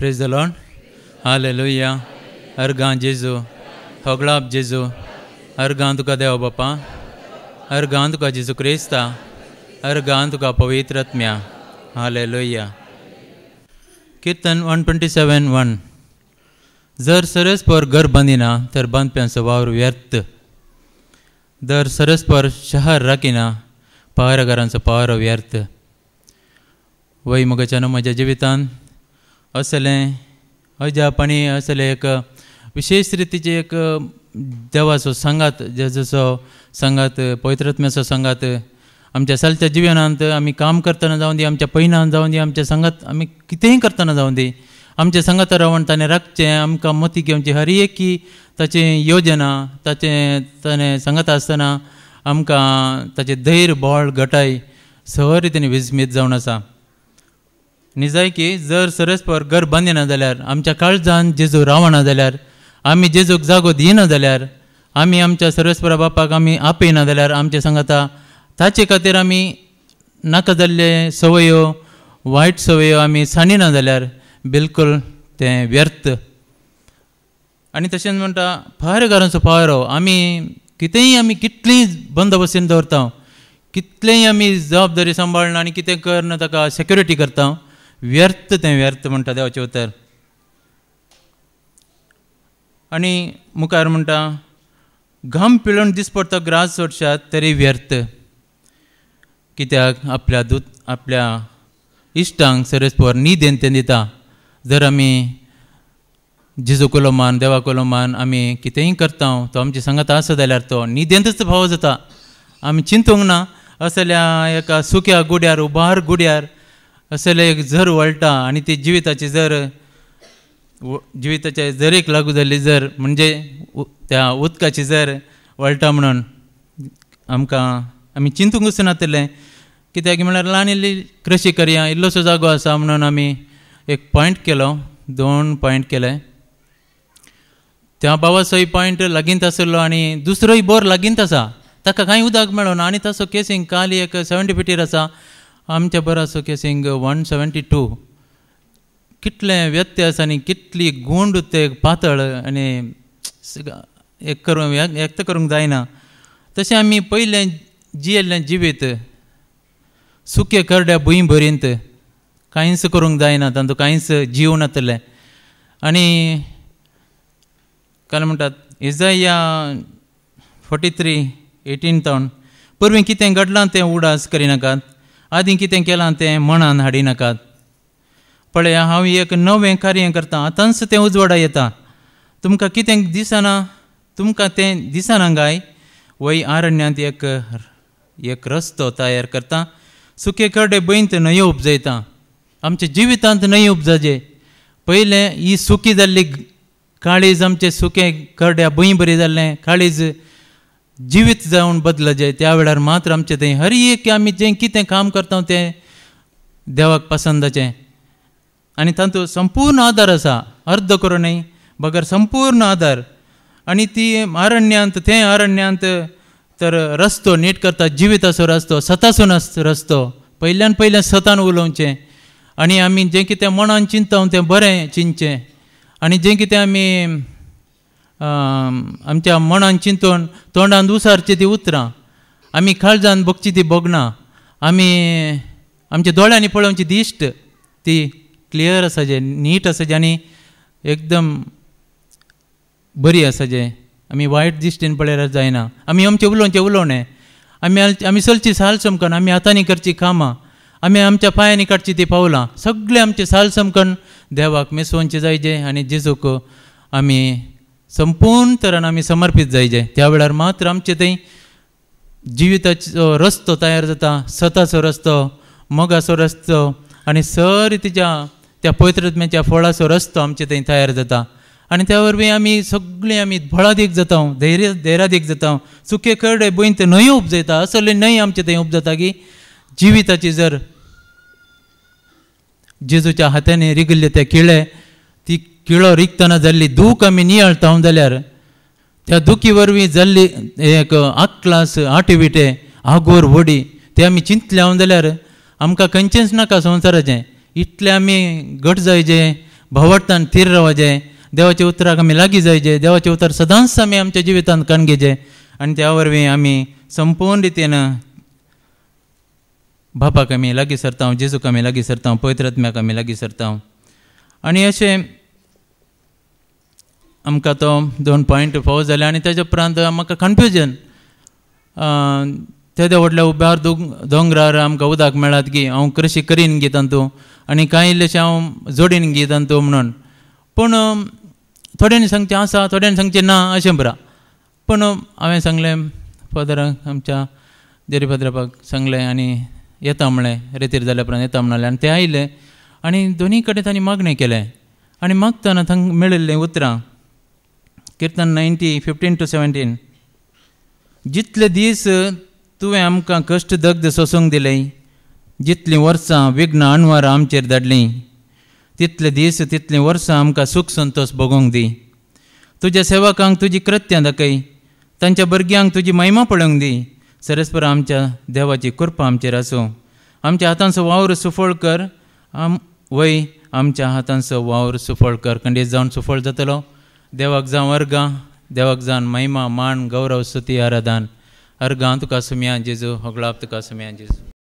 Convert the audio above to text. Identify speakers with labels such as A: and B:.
A: Praise the Lord, hallelujah. अर्गां जेजू, होगळाप जेजू, अर्गां तुका देव बापा, अर्गां तुका जेजू क्रिस्ता, अर्गां तुका पवित्र आत्म्या, हालेलुया. कीर्तन 127:1. जर सरस्पर घर बांदिना तर बांदप्यांचो वावर व्यर्थ. जर सरस्पर शहर राखिना पहारागारांचो पहारो व्यर्थ. वय मोगाच्यान म्हज्या जिवितांत असलें अजाप आनी असलें एक विशेष रितीचे एक देवाचो संगात, जेजूचो संगात, पवित्रात्म्याचो संगात आमच्या सालच्या जिवनांत आमी काम करतना जावं दी, आमच्या पैनान जावं दी, आमच्या संगात आमी कितेंय करतना जावं दी, आमच्या संगात रावन ताणें राखचें, आमकां मती घेवची. हर एक की ताची योजना, ताणें सांगता आसतना आमकां ताचें धैर्य, बोळ, घटाय सगळे रितीन विस्मीत जावन आसा. आनी जाय की जर सरस्पर घर बांदिना जाल्यार, आमच्या काळजान जेजू रावना जाल्यार, आमी जेजूक जागो दिना जाल्यार, आमी आमच्या सरस्परा बापाक आमी आपयना जाल्यार, आमच्या सांगाता ताचे खातीर आमी नाका जाल्ले संवयो, वायट संवयो आमी साणिना जाल्यार बिलकुल तें व्यर्थ. आनी तशेंच म्हणटा पहारेगारांचो पहारो, आमी कितेंय आमी कितलीं बंदोबस्तीन दवरता, कितलेंय आमी जबाबदारी सांबाळना आनी कितें करना ताका सेक्युरिटी करता, व्यर्थ तें व्यर्थ म्हणटा देवाचें उतर. आनी मुखार म्हणटा घाम पिळोवन दीस पडटा ग्रास सोडशात तरी व्यर्थ. कित्याक आपल्या इश्टांक सरस्पर न्हीद तें दिता. जर आमी जेजू कोलो मान, देवा कोलो मान आमी कितेंय करता, तो आमचे सांगात आसा जाल्यार तो न्हिदेंतच फावो जाता. आमी चिंतूंक ना असल्या एका सुक्या गुड्यार, उबार गुड्यार असले एक झर वळटा आनी ती जिविताच्या झरेक लागू जाल्ली झर, म्हणजे त्या उदकाची झर वळटा म्हणून आमी चिंतूंकच नातलें. कित्याक म्हळ्यार ल्हान इल्ली कृशी करया, इल्लोसो जागो आसा म्हणून आमी एक पॉयंट केलो, 2 पॉयंट केले. त्या बाबाचोय पॉयंट लागींत आसलो आनी दुसरोय बोर लागींत आसा, ताका कांय उदक मेळना. आनी ताचो केसींग खाली एक 70 फिटीर आसा, आमच्या बोराचो केसींग 172. कितलें व्यत्यास आनी कितली गुंड ते पातळ आनी व्यक्त करूंक जायना. तशें आमी पयलें जियेल्लें जिवीत सुके करड्या भुंय भरींत कांयच करूंक जायना, तातूंत कांयच जीव नातलें. आनी काय म्हणटात इजाया 43:18 परवीं कितें घडलां तें उडास करिनाकात, आदीं कितें केलां तें मनान हाडिनाकात. पळया हांव एक नवें कार्य करता, आतांच तें उजवाडा येता. तुमकां कितें दिसना, तुमकां तें दिसना काय? वय आरण्यांत एक रस्तो तयार करता, सुके करडे भंयत न्हंयो उपजयता. आमच्या जिवितांत न्हंयो उपजाजे. पयलें ही सुकी जाल्ली काळीज आमचें सुकें करड्या भंय बरी जाल्लें काळीज जिवीत जावन बदलचें. त्या वेळार मात्र आमचें थंय हर एक आमी जें कितें काम करता तें देवाक पसंदाचें. आनी तातूंत संपूर्ण आदार आसा, अर्द करूं न्हय बगर संपूर्ण आदार. आनी ती आरण्यांत तर रस्तो नीट करता, जिविताचो रस्तो, सतासून रस्तो. पयल्यान सतान उलोवचें आनी आमी जें कितें मनान चिंता तें बरें चिंतचें. आनी जें कितें आमी आमच्या मनान चिंतून तोंडान उसारची ती उतरां, आमी काळजान बगची ती बगना, आमी आमच्या दोळ्यांनी पळोवची ती इश्ट ती क्लियर आसाजे, नीट आसाजे आनी एकदम बरी आसाजे. आमी वायट दिश्टीन पळयल्यार जायना. आमी आमचें उलोवणें, आमी चलची साल समकण, आमी हातांनी करची कामां, आमी आमच्या पांयांनी काडची ती पावलां, सगळें आमचें साल समकण देवाक मेसोवचें जायचें आनी जेजूक आमी संपूर्ण तरान आमी समर्पीत जायचें. त्या वेळार मात्र आमचें थंय जिविताचो रस्तो तयार जाता, सताचो रस्तो, मोगाचो रस्तो आनी सरितीच्या त्या पवित्रत्म्याच्या फळाचो रस्तो आमचे थंय तयार जाता. आनी त्या वरवीं आमी सगळीं आमी बळादीक जाता, धैर्यादीक जाता. सुके करडे भंयत न्हंयो उपजयता, असले न्हंय आमचे थंय उपजता की जिविताची जर जेजूच्या हातांनी रिगिल्ले ते किळे, ती किळो रिगतना जाल्ली दूख आमी नियाळता जाल्यार त्या दुखी वरवीं जाल्ली एक 8 क्लास 8 विटे आगोर व्हडी ते आमी चिंतले जाल्यार आमकां खंयचेंच नाका संवसाराचें. इतलें आमी घट जायचें, भवटतान थीर रावचे, देवाच्या उतराक आमी लागीं जायचे, देवाचें उतर सदांच आमी आमच्या जिवितांत काणगेचे आनी त्या वरवीं आमी संपूर्ण रितीन बापाक आमी लागीं सरता, जेजूक आमी लागीं सरता, पवित्र आत्म्याक आमी लागीं सरता. आनी अशें आमकां तो 2 पॉयंट फावो जाले आनी तेज्या उपरांत म्हाका कन्फ्युजन ते व्हडल्या उब्यार दोंगरार आमकां उदक मेळत की हांव कृशी करीन गी तांतू आनी कांय इल्लेशें हांव जोडीन गी तांतू म्हणून. पूण थोड्यांनी सांगचें आसा, थोड्यांनी सांगचें ना अशें बरा. पूण हांवें सांगलें फादराक, आमच्या देरी फादरापाक सांगलें आनी येता म्हणलें, रेतीर जाल्या उपरांत येता म्हणलें आनी ते आयले आनी दोनी कडेन तांणी मागणें केलें आनी मागतना तांकां मेळिल्लीं उतरां किर्तन 90:15-17. जितले दीस तुवें आमकां कश्ट दग्ध सोसूंक दिलें, जितलीं वर्सां विघ्न अणवार आमचेर धाडलीं, तितले दीस तितलीं वर्सां आमकां सूख संतोश भोगूंक दी. तुज्या सेवकांक तुजी कृत्यां दाखय, तांच्या भुरग्यांक तुजी महिमा पळोवंक दी. सरस्पर आमच्या देवाची कृपा आमचेर आसूं. आमच्या हातांचो वावर सुफळ कर, वय आमच्या हातांचो वावर सुफळ कर. खंडीत जावन सुफळ जातलो. देवाक जावं अर्गां, देवाक जावन महिमा मान गौरव स्तुती आराधन. अर्गां तुका सुमया जेजू, होगळाप तुका सुमया जेजू.